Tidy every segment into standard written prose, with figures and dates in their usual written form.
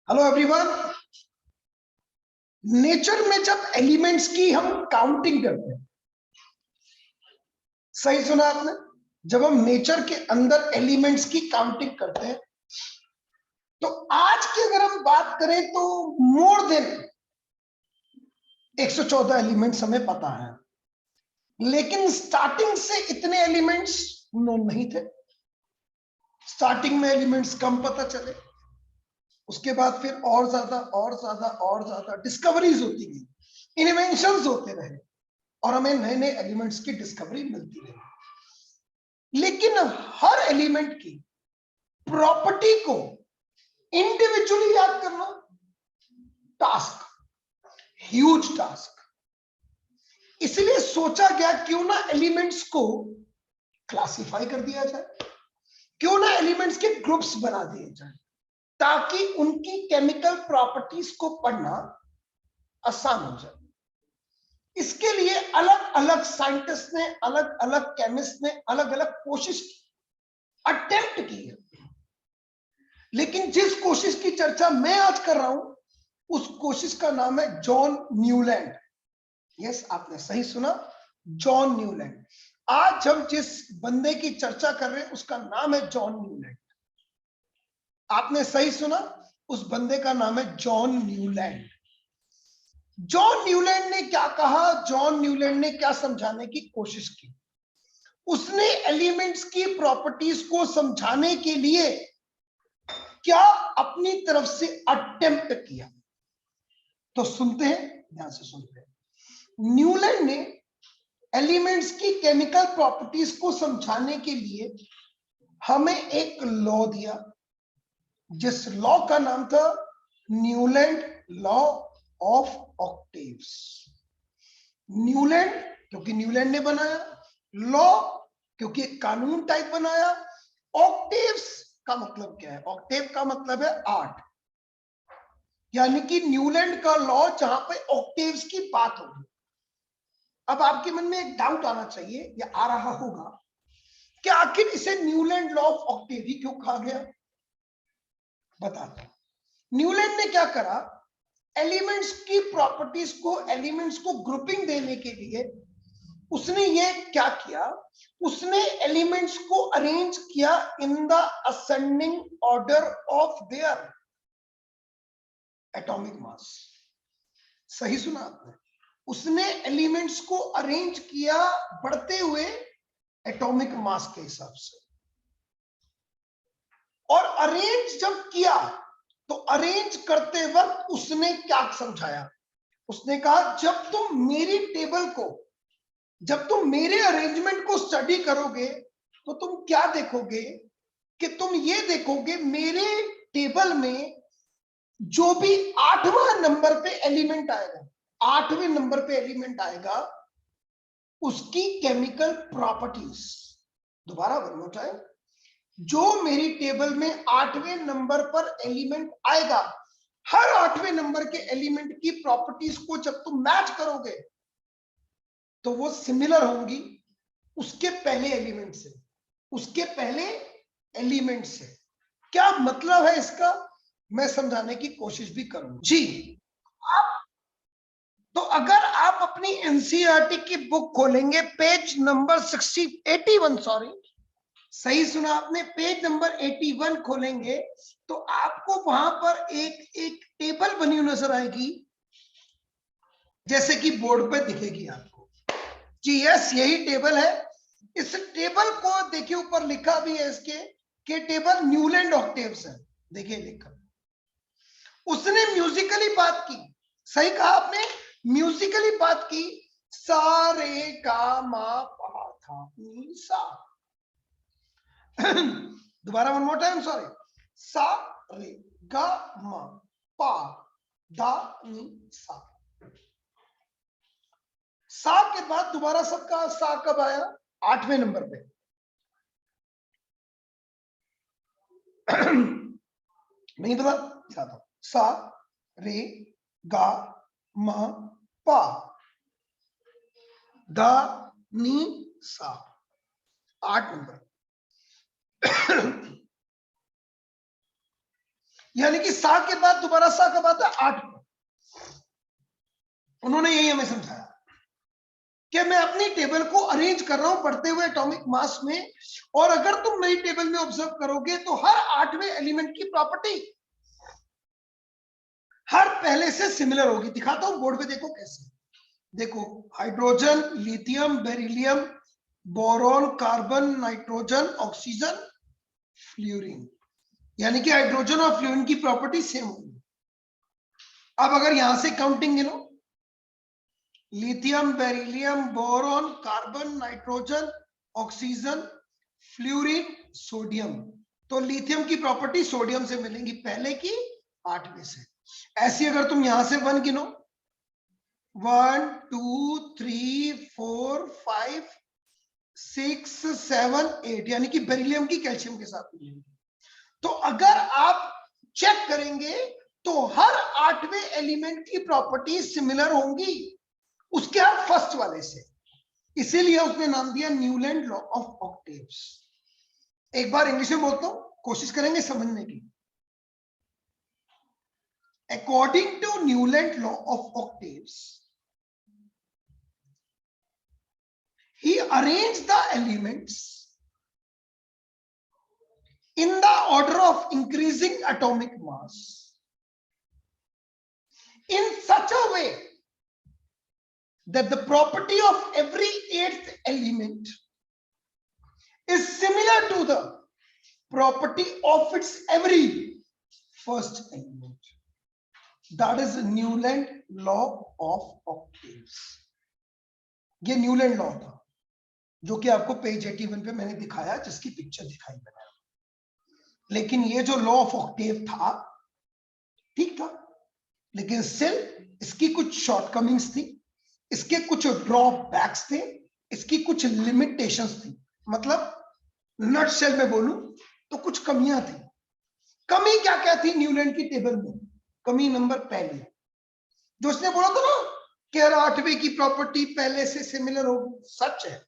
Hello everyone. Nature में जब elements की हम काउंटिंग करते हैं, सही सुना आपने, जब हम नेचर के अंदर एलिमेंट्स की काउंटिंग करते हैं तो आज की अगर हम बात करें तो मोर देन 114 एलिमेंट्स हमें पता है, लेकिन स्टार्टिंग से इतने एलिमेंट्स नोन नहीं थे। स्टार्टिंग में एलिमेंट्स कम पता चले, उसके बाद फिर और ज्यादा डिस्कवरीज होती गई, इन्वेंशंस होते रहे और हमें नए नए एलिमेंट्स की डिस्कवरी मिलती रही। लेकिन हर एलिमेंट की प्रॉपर्टी को इंडिविजुअली याद करना टास्क, ह्यूज टास्क। इसलिए सोचा गया क्यों ना एलिमेंट्स को क्लासिफाई कर दिया जाए, क्यों ना एलिमेंट्स के ग्रुप्स बना दिए जाए ताकि उनकी केमिकल प्रॉपर्टीज को पढ़ना आसान हो जाए। इसके लिए अलग अलग साइंटिस्ट ने, अलग अलग केमिस्ट ने अलग अलग कोशिश की, अटेम्प्ट की है। लेकिन जिस कोशिश की चर्चा मैं आज कर रहा हूं उस कोशिश का नाम है जॉन न्यूलैंड। यस, आपने सही सुना, जॉन न्यूलैंड। आज हम जिस बंदे की चर्चा कर रहे हैं उसका नाम है जॉन न्यूलैंड। आपने सही सुना, उस बंदे का नाम है जॉन न्यूलैंड। जॉन न्यूलैंड ने क्या कहा, जॉन न्यूलैंड ने क्या समझाने की कोशिश की? उसने एलिमेंट्स की प्रॉपर्टीज को समझाने के लिए क्या अपनी तरफ से अटेम्प्ट किया, तो सुनते हैं, ध्यान से सुनते हैं। न्यूलैंड ने एलिमेंट्स की केमिकल प्रॉपर्टीज को समझाने के लिए हमें एक लॉ दिया, जिस लॉ का नाम था Newland law of octaves. Newland क्योंकि न्यूलैंड ने बनाया, लॉ क्योंकि एक कानून टाइप बनाया। ऑक्टेव्स का मतलब क्या है? ऑक्टेव का मतलब है 8, यानी कि न्यूलैंड का लॉ जहां पे ऑक्टेव्स की बात होगी। अब आपके मन में एक डाउट आना चाहिए या आ रहा होगा कि आखिर इसे न्यूलैंड लॉ ऑफ ऑक्टेव ही क्यों कहा गया? बताता हूं। न्यूलैंड ने क्या करा, एलिमेंट्स की प्रॉपर्टीज को, एलिमेंट्स को ग्रुपिंग देने के लिए उसने ये क्या किया, उसने एलिमेंट्स को अरेंज किया in the ascending order of their atomic mass. सही सुना आपने, उसने एलिमेंट्स को अरेंज किया बढ़ते हुए एटॉमिक मास के हिसाब से। और अरेंज जब किया तो अरेंज करते वक्त उसने क्या समझाया? उसने कहा जब तुम मेरी टेबल को, जब तुम मेरे अरेंजमेंट को स्टडी करोगे तो तुम क्या देखोगे कि तुम ये देखोगे मेरे टेबल में जो भी 8वां नंबर पे एलिमेंट आएगा, 8वें नंबर पे एलिमेंट आएगा, उसकी केमिकल प्रॉपर्टीज, दोबारा वन मोर टाइम, जो मेरी टेबल में 8वें नंबर पर एलिमेंट आएगा, हर 8वें नंबर के एलिमेंट की प्रॉपर्टीज को जब तुम मैच करोगे तो वो सिमिलर होंगी उसके पहले एलिमेंट से, उसके पहले एलिमेंट से। क्या मतलब है इसका, मैं समझाने की कोशिश भी करूंगा जी। तो अगर आप अपनी एनसीईआरटी की बुक खोलेंगे, पेज नंबर 81, सॉरी, सही सुना आपने, पेज नंबर 81 खोलेंगे तो आपको वहां पर एक एक टेबल बनी हुई नजर आएगी, जैसे कि बोर्ड पे दिखेगी आपको जी। यस, यही टेबल है। इस टेबल को देखिए, ऊपर लिखा भी है इसके कि टेबल न्यूलैंड ऑक्टेव्स है, देखिए लिखा। उसने म्यूजिकली बात की, सही कहा आपने, म्यूजिकली बात की, सा रे गा मा पा था नी सा। दोबारा वन मोर टाइम, सॉरी, सा रे गा मा पा दा नी सा। सा के बाद दोबारा सबका सा कब आया? 8वें नंबर पे। नहीं पता, दिखाता हूं। सा रे गा मा पा दा नी सा, 8 नंबर। यानी कि सा के बाद दोबारा सा कब आता है? 8 पर। उन्होंने यही हमें समझाया कि मैं अपनी टेबल को अरेंज कर रहा हूं बढ़ते हुए एटॉमिक मास में, और अगर तुम नई टेबल में ऑब्जर्व करोगे तो हर 8वें एलिमेंट की प्रॉपर्टी हर पहले से सिमिलर होगी। दिखाता हूं बोर्ड पे, देखो कैसे। देखो, hydrogen, lithium, beryllium, boron, carbon, nitrogen, oxygen, fluorine, यानी कि हाइड्रोजन और फ्लोरीन की प्रॉपर्टी सेम होगी। अब अगर यहां से काउंटिंग गिनो, lithium, beryllium, boron, carbon, nitrogen, oxygen, fluorine, sodium, तो लिथियम की प्रॉपर्टी सोडियम से मिलेंगी पहले की 8वें से। ऐसी अगर तुम यहां से 1 गिनो, 1 2 3 4 5 6 7 8, यानी कि बेरिलियम की कैल्शियम के साथ मिलेंगी। तो अगर आप चेक करेंगे तो हर 8वें एलिमेंट की प्रॉपर्टी सिमिलर होंगी उसके हर फर्स्ट वाले से, इसीलिए उसने नाम दिया न्यूलैंड लॉ ऑफ ऑक्टेव्स। एक बार इंग्लिश में बोलता हूं, कोशिश करेंगे समझने की। According to Newland law of octaves, he arranged the elements in the order of increasing atomic mass in such a way that the property of every 8th element is similar to the property of its every first element. That is Newland law of octaves. ये Newland law था जो कि आपको page 81 पे मैंने दिखाया, जिसकी picture दिखाई मैंने। लेकिन ये जो लॉ ऑफ ऑक्टेव था ठीक था, लेकिन स्टिल इसकी कुछ शॉर्टकमिंग्स थी, इसके कुछ ड्रॉबैक्स थे, इसकी कुछ लिमिटेशंस थी। मतलब नटशेल में बोलूं तो कुछ कमियां थी। कमी क्या क्या थी न्यूलैंड की टेबल में? कमी नंबर पहली, जो उसने बोला था ना कि 8वें की प्रॉपर्टी पहले से सिमिलर होगी, सच है,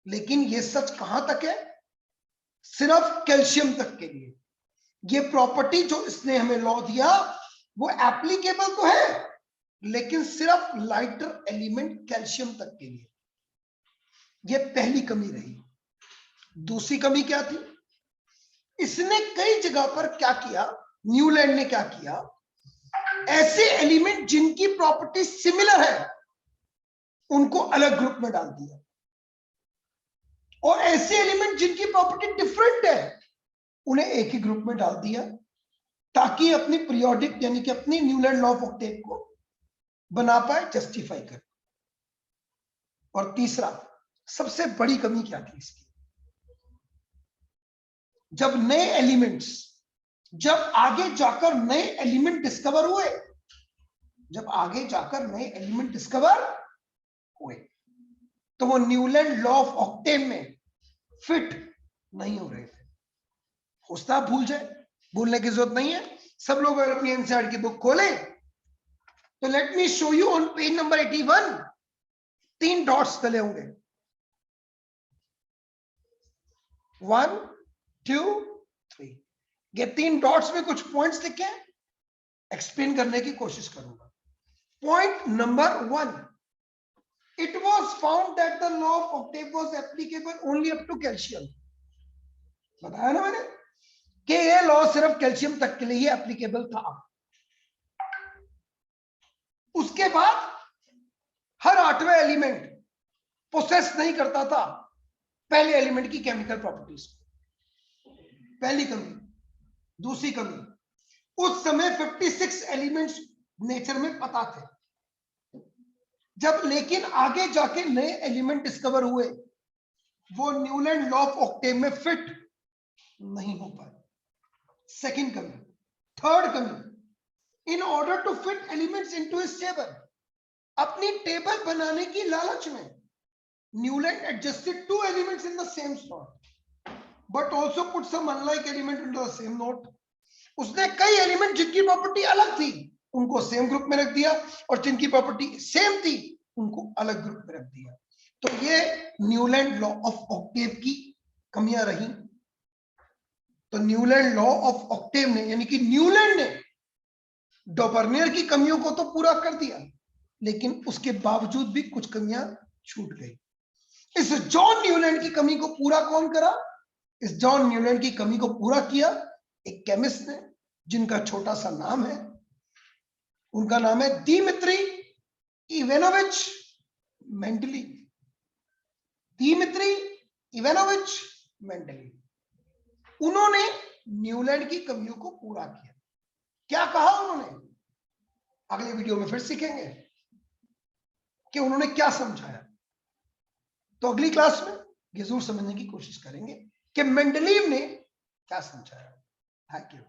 लेकिन ये सच कहां तक है? सिर्फ कैल्शियम तक के लिए। ये प्रॉपर्टी जो इसने हमें लॉ दिया वो एप्लीकेबल तो है, लेकिन सिर्फ लाइटर एलिमेंट कैल्शियम तक के लिए। ये पहली कमी रही। दूसरी कमी क्या थी? इसने कई जगह पर क्या किया, न्यूलैंड ने क्या किया, ऐसे एलिमेंट जिनकी प्रॉपर्टी सिमिलर है उनको अलग ग्रुप में डाल दिया, और ऐसे एलिमेंट जिनकी प्रॉपर्टी डिफरेंट है उन्हें एक ही ग्रुप में डाल दिया, ताकि अपनी पीरियोडिक यानी कि अपनी न्यूलैंड लॉ ऑफ ऑक्टेव को बना पाए, जस्टिफाई कर। और तीसरा, सबसे बड़ी कमी क्या थी इसकी? जब नए एलिमेंट्स, जब आगे जाकर नए एलिमेंट डिस्कवर हुए, जब आगे जाकर नए एलिमेंट डिस्कवर हुए, तो वो न्यूलैंड लॉ ऑफ ऑक्टेव में फिट नहीं हो रहे थे। होता भूल जाए, भूलने की जरूरत नहीं है। सब लोग अगर अपनी एनसीईआरटी की बुक खोलें तो let me show you on page number 81, 3 dots डले होंगे, 1 2 3। ये 3 डॉट्स में कुछ पॉइंट्स लिखे हैं, एक्सप्लेन करने की कोशिश करूंगा। Point number 1, it was found that the law of octave was applicable only up to calcium। बताया ना मैंने कि ये लॉ सिर्फ कैल्शियम तक के लिए ही एप्लीकेबल था। उसके बाद हर 8वां एलिमेंट पोसेस नहीं करता था पहले एलिमेंट की केमिकल प्रॉपर्टीज। पहली कमी। दूसरी कमी, उस समय 56 एलिमेंट्स नेचर में पता थे। जब लेकिन आगे जाके नए एलिमेंट डिस्कवर हुए, वो न्यूलैंड लॉ ऑफ ऑक्टेव में फिट नहीं हो पाए। सेकंड कमी। थर्ड कमी, in order to fit elements into his table, अपनी टेबल बनाने की लालच में Newland adjusted 2 elements in the same slot but also put some unlike element into the same note. उसने कई एलिमेंट जिनकी प्रॉपर्टी अलग थी उनको सेम ग्रुप में रख दिया, और जिनकी प्रॉपर्टी सेम थी उनको अलग ग्रुप में रख दिया। तो ये न्यूलैंड लॉ ऑफ ऑक्टेव की कमियां रही। तो न्यूलैंड लॉ ऑफ ऑक्टेव ने, यानी कि न्यूलैंड डॉपर्नियर की कमियों को तो पूरा कर दिया, लेकिन उसके बावजूद भी कुछ कमियां छूट गई। इस जॉन न्यूलैंड की कमी को पूरा कौन करा? इस जॉन न्यूलैंड की कमी को पूरा किया एक केमिस्ट ने, जिनका छोटा सा नाम है, उनका नाम है Dmitri Ivanovich Mendeleev. Dmitri Ivanovich Mendeleev, उन्होंने न्यूलैंड की कमियों को पूरा किया। क्या कहा उन्होंने? अगले वीडियो में फिर सीखेंगे कि उन्होंने क्या समझाया। तो अगली क्लास में ये जरूर समझने की कोशिश करेंगे कि मेंडलीव ने क्या समझाया। Thank you.